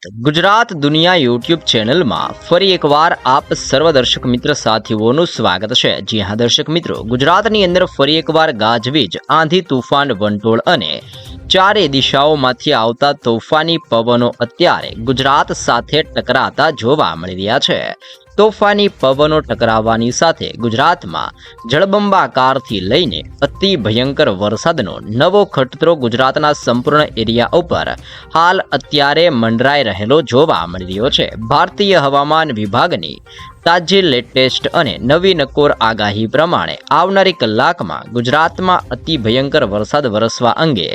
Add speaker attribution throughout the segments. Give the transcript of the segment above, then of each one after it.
Speaker 1: ગુજરાત દુનિયા યુટ્યુબ ચેનલમાં ફરી એકવાર આપ સર્વ દર્શક મિત્ર સાથીઓનું સ્વાગત છે। જી હા દર્શક મિત્રો, ગુજરાતની અંદર ફરી એકવાર ગાજવીજ, આંધી, તુફાન, વંટોળ અને ચારે દિશાઓમાંથી આવતા તોફાની પવનો અત્યારે ગુજરાત સાથે ટકરાતા જોવા મળી રહ્યા છે। તોફાની પવનો ટકરાવવાની સાથે ગુજરાતમાં જળબંબાકારથી લઈને અતિ ભયંકર વરસાદનો નવો ખતરો ગુજરાતના સંપૂર્ણ એરિયા ઉપર હાલ અત્યારે મંડરાઈ રહેલો જોવા મળી રહ્યો છે। ભારતીય હવામાન વિભાગની તાજી લેટેસ્ટ અને નવી નકોર આગાહી પ્રમાણે આવનારી કલાકમાં ગુજરાતમાં અતિ ભયંકર વરસાદ વરસવા અંગે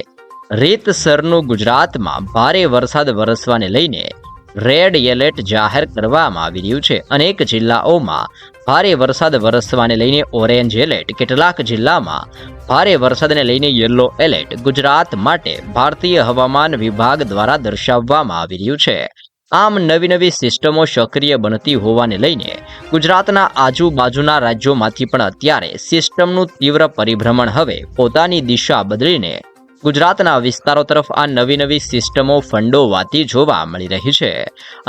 Speaker 1: રીતસરનું ગુજરાતમાં ભારે વરસાદ વરસવાને લઈને રેડ એલર્ટ જાહેર કરવામાં આવી રહ્યું છે। અનેક જિલ્લાઓમાં ભારે વરસાદ વરસવાને લઈને ઓરેન્જ એલર્ટ, કેટલાક જિલ્લામાં ભારે વરસાદને લઈને યલો એલર્ટ ગુજરાત માટે ભારતીય હવામાન વિભાગ દ્વારા દર્શાવવામાં આવી રહ્યું છે। આમ નવી સિસ્ટમો સક્રિય બનતી હોવાને લઈને ગુજરાતના આજુબાજુના રાજ્યોમાંથી પણ અત્યારે સિસ્ટમનું તીવ્ર પરિભ્રમણ હવે પોતાની દિશા બદલીને ગુજરાતના વિસ્તારો તરફ આ નવી સિસ્ટમો ફંડોવાતી જોવા મળી રહી છે।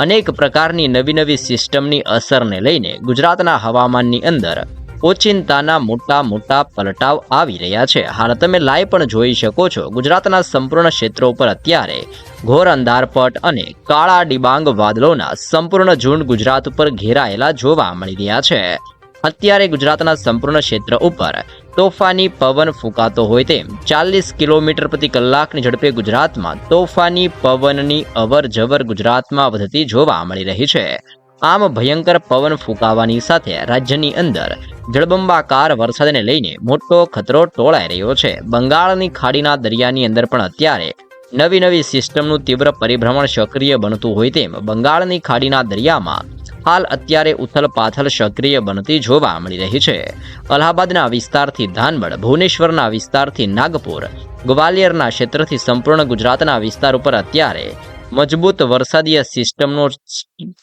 Speaker 1: અનેક પ્રકારની નવી સિસ્ટમની અસરને લઈને ગુજરાતના હવામાનની અંદર ઓચિંતાના મોટા પલટાવ આવી રહ્યા છે। હાલ તમે લાઈવ પણ જોઈ શકો છો, ગુજરાતના સંપૂર્ણ ક્ષેત્રો પર અત્યારે ઘોર અંધારપટ અને કાળા ડિબાંગ વાદળોના સંપૂર્ણ ઝુંડ ગુજરાત ઉપર ઘેરાયેલા જોવા મળી રહ્યા છે। અત્યારે ગુજરાતના સંપૂર્ણ ક્ષેત્ર ઉપર તોફાની પવન ફૂંકાતો હોય તેમ 40 કિલોમીટર પ્રતિ કલાકની ઝડપે ગુજરાતમાં તોફાની પવનની અવર જવર ગુજરાતમાં વધતી જોવા મળી રહી છે। આમ ભયંકર પવન ફૂંકાવાની સાથે રાજ્યની અંદર જળબંબાકાર વરસાદને લઈને મોટો ખતરો ટોળાઈ રહ્યો છે। બંગાળની ખાડીના દરિયાની અંદર પણ અત્યારે નવી સિસ્ટમનું તીવ્ર પરિભ્રમણ સક્રિય બનતું હોય તેમ બંગાળની ખાડીના દરિયામાં હાલ અત્યારે ઉથલપાથલ સક્રિય બનતી જોવા મળી રહી છે। અલ્હાબાદના વિસ્તારથી ધાનબડ, ભુવનેશ્વરના વિસ્તારથી નાગપુર, ગ્વાલિયરના ક્ષેત્રથી સંપૂર્ણ ગુજરાતના વિસ્તાર ઉપર અત્યારે મજબૂત વરસાદીય સિસ્ટમનો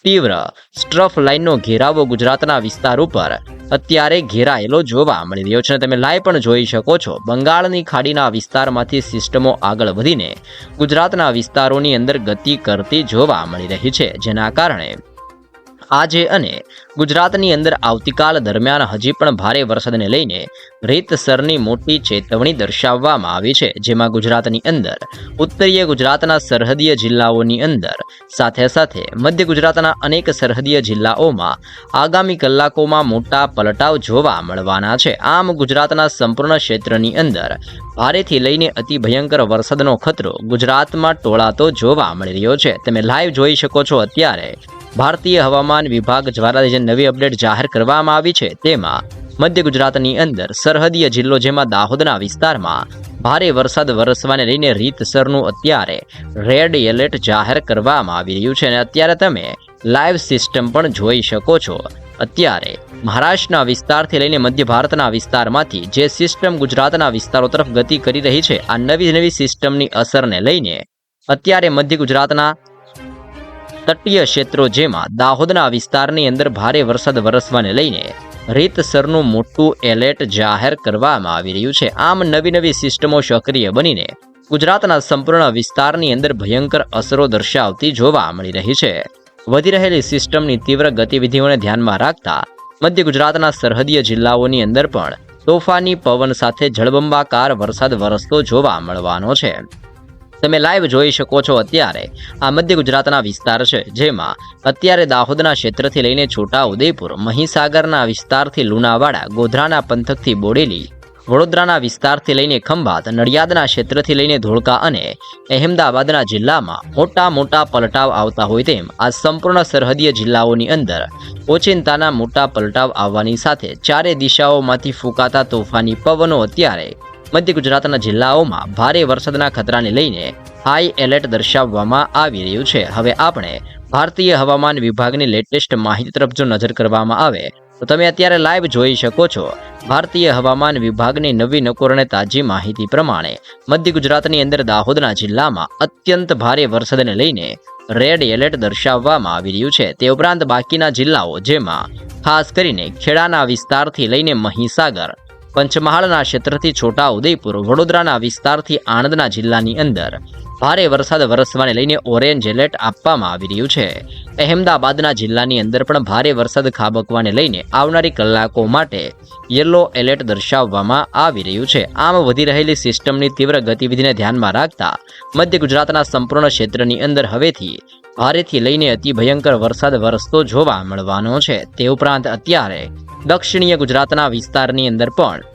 Speaker 1: તીવ્ર સ્ટ્રફ લાઇનનો ઘેરાવો ગુજરાતના વિસ્તાર ઉપર અત્યારે ઘેરાયેલો જોવા મળી રહ્યો છે। તમે લાઈવ પણ જોઈ શકો છો, બંગાળની ખાડીના વિસ્તારમાંથી સિસ્ટમો આગળ વધીને ગુજરાતના વિસ્તારોની અંદર ગતિ કરતી જોવા મળી રહી છે, જેના કારણે આજે અને ગુજરાતની અંદર આવતીકાલ દરમિયાન હજી પણ ભારે વરસાદને લઈને રીતસરની મોટી ચેતવણી દર્શાવવામાં આવી છે। જેમાં ગુજરાતની અંદર ઉત્તરીય ગુજરાતના સરહદીય જિલ્લાઓની અંદર સાથે મધ્ય ગુજરાતના અનેક સરહદીય જિલ્લાઓમાં આગામી કલાકોમાં મોટા પલટાવ જોવા મળવાના છે। આમ ગુજરાતના સંપૂર્ણ ક્ષેત્રની અંદર ભારેથી લઈને અતિ ભયંકર વરસાદનો ખતરો ગુજરાતમાં ટોળાતો જોવા મળી રહ્યો છે। તમે લાઈવ જોઈ શકો છો, અત્યારે ભારતીય હવામાન વિભાગ દ્વારા જે નવી અપડેટ જાહેર કરવામાં આવી છે તેમાં મધ્ય ગુજરાતની અંદર સરહદીય જિલ્લો જેમાં દાહોદના વિસ્તારમાં ભારે વરસાદ વરસવાને લઈને રીતસરનું અત્યારે રેડ એલર્ટ જાહેર કરવામાં આવી રહ્યું છે। અને અત્યારે તમે લાઈવ સિસ્ટમ પણ જોઈ શકો છો। અત્યારે મહારાષ્ટ્રના વિસ્તારથી લઈને મધ્ય ભારતના વિસ્તારમાંથી જે સિસ્ટમ ગુજરાતના વિસ્તારો તરફ ગતિ કરી રહી છે, આ નવી સિસ્ટમની અસરને લઈને અત્યારે મધ્ય ગુજરાતના તટીય ક્ષેત્રો જેમાં દાહોદના વિસ્તારની અંદર ભારે વરસાદ વરસવાને લઈને રીતસરનું મોટું એલર્ટ જાહેર કરવામાં આવી રહ્યું છે। આમ નવી સિસ્ટમો સક્રિય બનીને ગુજરાતના સંપૂર્ણ વિસ્તારની અંદર ભયંકર અસરો દર્શાવતી જોવા મળી રહી છે। વધી રહેલી સિસ્ટમની તીવ્ર ગતિવિધિઓને ધ્યાનમાં રાખતા મધ્ય ગુજરાતના સરહદીય જિલ્લાઓની અંદર પણ તોફાની પવન સાથે જળબંબાકાર વરસાદ વરસતો જોવા મળવાનો છે। તમે લાઈવ જોઈ શકો છો, અત્યારે આ મધ્ય ગુજરાતના વિસ્તાર છે જેમાં અત્યારે દાહોદના ક્ષેત્રથી લઈને છોટા ઉદેપુર, મહીસાગરના વિસ્તારથી લુણાવાડા, ગોધરાના પંથકથી બોડેલી, વડોદરાના વિસ્તારથી લઈને ખંભાત, નડિયાદના ક્ષેત્રથી લઈને ધોળકા અને અહેમદાબાદના જિલ્લામાં મોટા પલટાવ આવતા હોય તેમ આ સંપૂર્ણ સરહદીય જિલ્લાઓની અંદર ઓચિંતાના મોટા પલટાવ આવવાની સાથે ચારે દિશાઓમાંથી ફૂંકાતા તોફાની પવનો અત્યારે મધ્ય ગુજરાતના જિલ્લાઓમાં ભારે વરસાદના ખતરાને લઈને હાઈ એલર્ટ દર્શાવવામાં આવી રહ્યું છે। હવે આપણે ભારતીય હવામાન વિભાગની લેટેસ્ટ માહિતી તરફ જો નજર કરવામાં આવે તો તમે અત્યારે લાઈવ જોઈ શકો છો, ભારતીય હવામાન વિભાગની નવી નકોર અને તાજી માહિતી પ્રમાણે મધ્ય ગુજરાતની અંદર દાહોદના જિલ્લામાં અત્યંત ભારે વરસાદને લઈને રેડ એલર્ટ દર્શાવવામાં આવી રહ્યું છે। તે ઉપરાંત બાકીના જિલ્લાઓ જેમાં ખાસ કરીને ખેડાના વિસ્તારથી લઈને મહીસાગર, પંચમહાલના ક્ષેત્રથી છોટા ઉદેપુર, વડોદરાના વિસ્તારથી આણંદના જિલ્લાની અંદર ભારે વરસાદ વરસવાને લઈને ઓરેન્જ એલર્ટ આપવામાં આવી રહ્યું છે. અહેમદાબાદના જિલ્લાની અંદર પણ ભારે વરસાદ ખાબકવાને લઈને આવનારી કલાકો માટે યલો એલર્ટ દર્શાવવામાં આવી રહ્યું છે. આમ વધી રહેલી સિસ્ટમની તીવ્ર ગતિવિધિને ધ્યાનમાં રાખતા મધ્ય ગુજરાતના સંપૂર્ણ ક્ષેત્રની અંદર હવેથી ભારેથી લઈને અતિ ભયંકર વરસાદ વરસતો જોવા મળવાનો છે. તે ઉપરાંત અત્યારે દક્ષિણીય ગુજરાતના વિસ્તારની અંદર પણ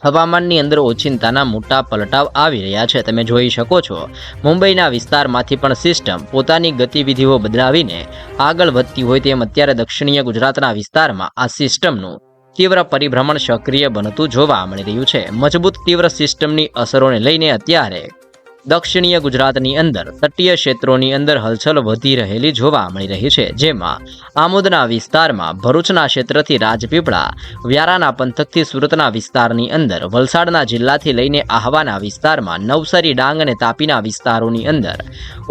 Speaker 1: હવામાનની અંદર ઓચિંતાના મોટા પલટાવ આવી રહ્યા છે. તમે જોઈ શકો છો મુંબઈના વિસ્તારમાંથી પણ સિસ્ટમ પોતાની ગતિવિધિઓ બદલાવીને આગળ વધતી હોય તેમ અત્યારે દક્ષિણીય ગુજરાતના વિસ્તારમાં આ સિસ્ટમનું તીવ્ર પરિભ્રમણ સક્રિય બનતું જોવા મળી રહ્યું છે. મજબૂત તીવ્ર સિસ્ટમની અસરોને લઈને અત્યારે દક્ષિણીય ગુજરાતની અંદર તટીય ક્ષેત્રોની અંદર હલચલ વધી રહેલી જોવા મળી રહી છે. જેમાં આમોદના વિસ્તારમાં ભરૂચના ક્ષેત્રથી રાજપીપળા, વ્યારાના પંથકથી સુરતના વિસ્તારની અંદર, વલસાડના જિલ્લાથી લઈને આહવાના વિસ્તારમાં, નવસારી, ડાંગ અને તાપીના વિસ્તારોની અંદર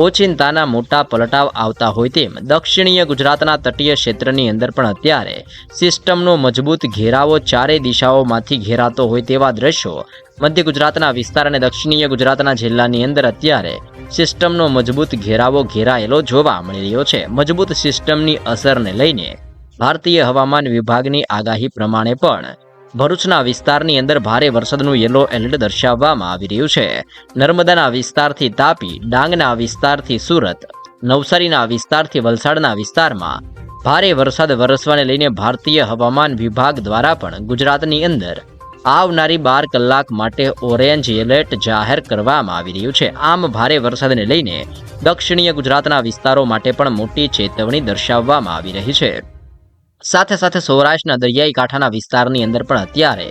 Speaker 1: ઓચિંતાના મોટા પલટાવ આવતા હોય તેમ દક્ષિણીય ગુજરાતના તટીય ક્ષેત્રની અંદર પણ અત્યારે સિસ્ટમનો મજબૂત ઘેરાવો ચારે દિશાઓમાંથી ઘેરાતો હોય તેવા દ્રશ્યો મધ્ય ગુજરાતના વિસ્તાર અને દક્ષિણીય ગુજરાતના જિલ્લાની અંદર અત્યારે સિસ્ટમનો મજબૂત ઘેરાવો ઘેરાયેલો જોવા મળી રહ્યો છે. મજબૂત સિસ્ટમની અસરને લઈને ભારતીય હવામાન વિભાગની આગાહી પ્રમાણે પણ ભરૂચના વિસ્તારની અંદર ભારે વરસાદનું યલો એલર્ટ દર્શાવવામાં આવી રહ્યું છે. નર્મદાના વિસ્તારથી તાપી, ડાંગના વિસ્તારથી સુરત, નવસારીના વિસ્તારથી વલસાડના વિસ્તારમાં ભારે વરસાદ વરસવાને લઈને ભારતીય હવામાન વિભાગ દ્વારા પણ ગુજરાતની અંદર આવનારી 12 કલાક માટે ઓરેન્જ એલર્ટ જાહેર કરવામાં આવી રહ્યું છે. આમ ભારે વરસાદને લઈને દક્ષિણીય ગુજરાતના વિસ્તારો માટે પણ મોટી ચેતવણી દર્શાવવામાં આવી રહી છે. સાથે સાથે સૌરાષ્ટ્રના દરિયાઈ કાંઠાના વિસ્તારની અંદર પણ અત્યારે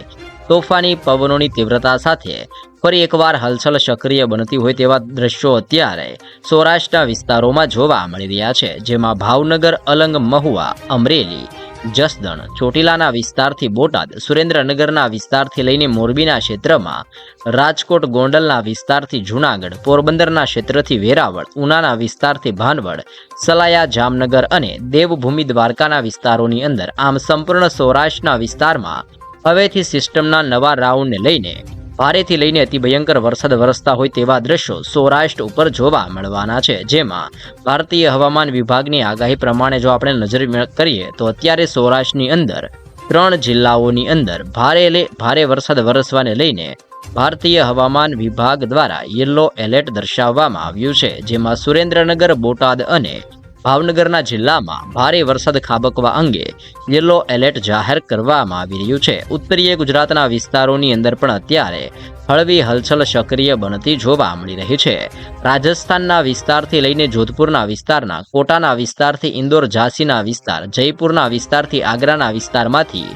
Speaker 1: તોફાની પવનોની તીવ્રતા સાથે ફરી એકવાર હલચલ સક્રિય બનતી હોય તેવા દ્રશ્યો અત્યારે સૌરાષ્ટ્રના વિસ્તારોમાં જોવા મળી રહ્યા છે. જેમાં ભાવનગર, અલંગ, મહુવા, અમરેલી, જસદણ, ચોટીલાના વિસ્તારથી બોટાદ, સુરેન્દ્રનગરના વિસ્તારથી લઈને મોરબીના ક્ષેત્રમાં, રાજકોટ, ગોંડલના વિસ્તારથી જૂનાગઢ, પોરબંદરના ક્ષેત્રથી વેરાવળ, ઉનાના વિસ્તારથી ભાનવડ, સલાયા, જામનગર અને દેવભૂમિ દ્વારકાના વિસ્તારોની અંદર આમ સંપૂર્ણ સૌરાષ્ટ્રના વિસ્તારમાં હવેથી સિસ્ટમના નવા રાઉન્ડને લઈને ભારેથી લઈને અતિ ભયંકર વરસાદ વરસતા હોય તેવા દ્રશ્યો સૌરાષ્ટ્ર ઉપર જોવા મળવાના છે. જેમાં ભારતીય હવામાન વિભાગની આગાહી પ્રમાણે જો આપણે નજર કરીએ તો અત્યારે સૌરાષ્ટ્રની અંદર 3 જિલ્લાઓની અંદર ભારે વરસાદ વરસવાને લઈને ભારતીય હવામાન વિભાગ દ્વારા યલો એલર્ટ દર્શાવવામાં આવ્યું છે. જેમાં સુરેન્દ્રનગર, બોટાદ અને ભાવનગરના જિલ્લામાં ભારે વરસાદ ખાબકવા અંગે યલો એલર્ટ જાહેર કરવામાં આવી રહ્યું છે. ઉત્તરીય ગુજરાતના વિસ્તારોની અંદર પણ અત્યારે હળવી હલચલ સક્રિય બનતી જોવા મળી રહી છે. રાજસ્થાનના વિસ્તારથી લઈને જોધપુરના વિસ્તારના, કોટાના વિસ્તારથી ઇન્દોર, ઝાંસીના વિસ્તાર, જયપુરના વિસ્તારથી આગ્રાના વિસ્તારમાંથી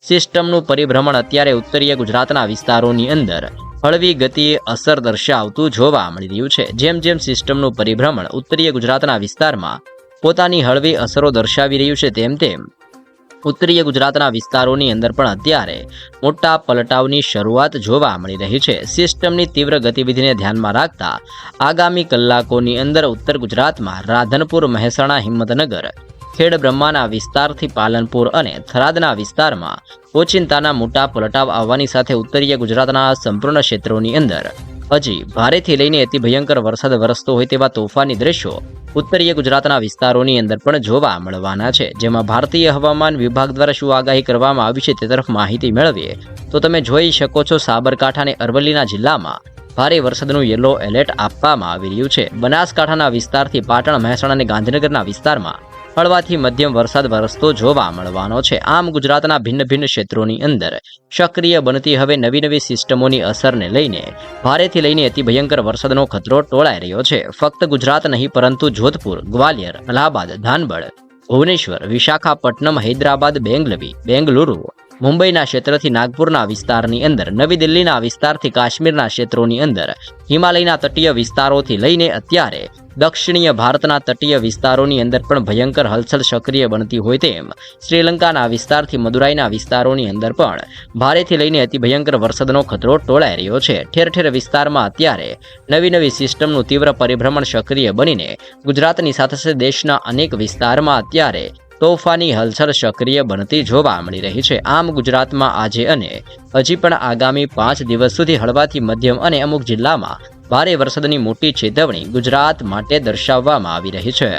Speaker 1: સિસ્ટમનું પરિભ્રમણ અત્યારે ઉત્તરીય ગુજરાતના વિસ્તારોની અંદર હળવી ગતિએ અસર દર્શાવતું જોવા મળી રહ્યું છે. જેમ જેમ સિસ્ટમનું પરિભ્રમણ ઉત્તરીય ગુજરાતના વિસ્તારમાં પોતાની હળવી અસરો દર્શાવી રહ્યું છે તેમ તેમ ઉત્તરીય ગુજરાતના વિસ્તારોની અંદર પણ અત્યારે મોટા પલટાવની શરૂઆત જોવા મળી રહી છે. સિસ્ટમની તીવ્ર ગતિવિધિને ધ્યાનમાં રાખતા આગામી કલાકોની અંદર ઉત્તર ગુજરાતમાં રાધનપુર, મહેસાણા, હિંમતનગર, ખેડબ્રહ્માના વિસ્તારથી પાલનપુર અને થરાદના વિસ્તારમાં ઓચિંતાના મોટા પલટાવ આવવાની સાથે ઉત્તરીય ગુજરાતના સંપૂર્ણ ક્ષેત્રોની અંદર હજી ભારેથી લઈને અતિ ભયંકર વરસાદ વરસતો હોય તેવા તોફાની દ્રશ્યો ઉત્તરીય ગુજરાતના વિસ્તારોની અંદર પણ જોવા મળવાના છે. જેમાં ભારતીય હવામાન વિભાગ દ્વારા શું આગાહી કરવામાં આવી છે તે તરફ માહિતી મેળવીએ તો તમે જોઈ શકો છો સાબરકાંઠા અને અરવલ્લીના જિલ્લામાં ભારે વરસાદનું યલો એલર્ટ આપવામાં આવી રહ્યું છે. બનાસકાંઠાના વિસ્તારથી પાટણ, મહેસાણા અને ગાંધીનગરના વિસ્તારમાં હળવાથી મધ્યમ વરસાદ વરસતો જોવા મળવાનો છે. આમ ગુજરાતના ભિન્ન ભિન્ન ક્ષેત્રોની અંદર સક્રિય બનતી હવે નવી સિસ્ટમોની અસરને લઈને ભારેથી લઈને અતિ ભયંકર વરસાદનો ખતરો ટોળાઈ રહ્યો છે. ફક્ત ગુજરાત નહીં પરંતુ જોધપુર, ગ્વાલિયર, અલ્હાબાદ, ધાનબડ, ભુવનેશ્વર, વિશાખાપટ્ટનમ, હૈદરાબાદ, બેંગલુરુ, મુંબઈના ક્ષેત્રથી નાગપુરના વિસ્તારની અંદર, નવી દિલ્હીના વિસ્તારથી કાશ્મીરના ક્ષેત્રોની અંદર, હિમાલયના તટીય વિસ્તારોથી લઈને અત્યારે દક્ષિણીય ભારતના તટીય વિસ્તારોની અંદર પણ ભયંકર હલચલ સક્રિય બનતી હોય તેમ શ્રીલંકાના વિસ્તારથી મદુરાઈના વિસ્તારોની અંદર પણ ભારેથી લઈને અતિ ભયંકર વરસાદનો ખતરો ટોળાઈ રહ્યો છે. ઠેર ઠેર વિસ્તારમાં અત્યારે નવી સિસ્ટમનું તીવ્ર પરિભ્રમણ સક્રિય બનીને ગુજરાતની સાથે સાથે દેશના અનેક વિસ્તારમાં અત્યારે તોફાની હલચલ સક્રિય બનતી જોવા મળી રહી છે. આમ ગુજરાતમાં આજે અને હજી પણ આગામી 5 દિવસ સુધી હળવાથી મધ્યમ અને અમુક જિલ્લામાં ભારે વરસાદની મોટી ચેતવણી ગુજરાત માટે દર્શાવવામાં આવી રહી છે.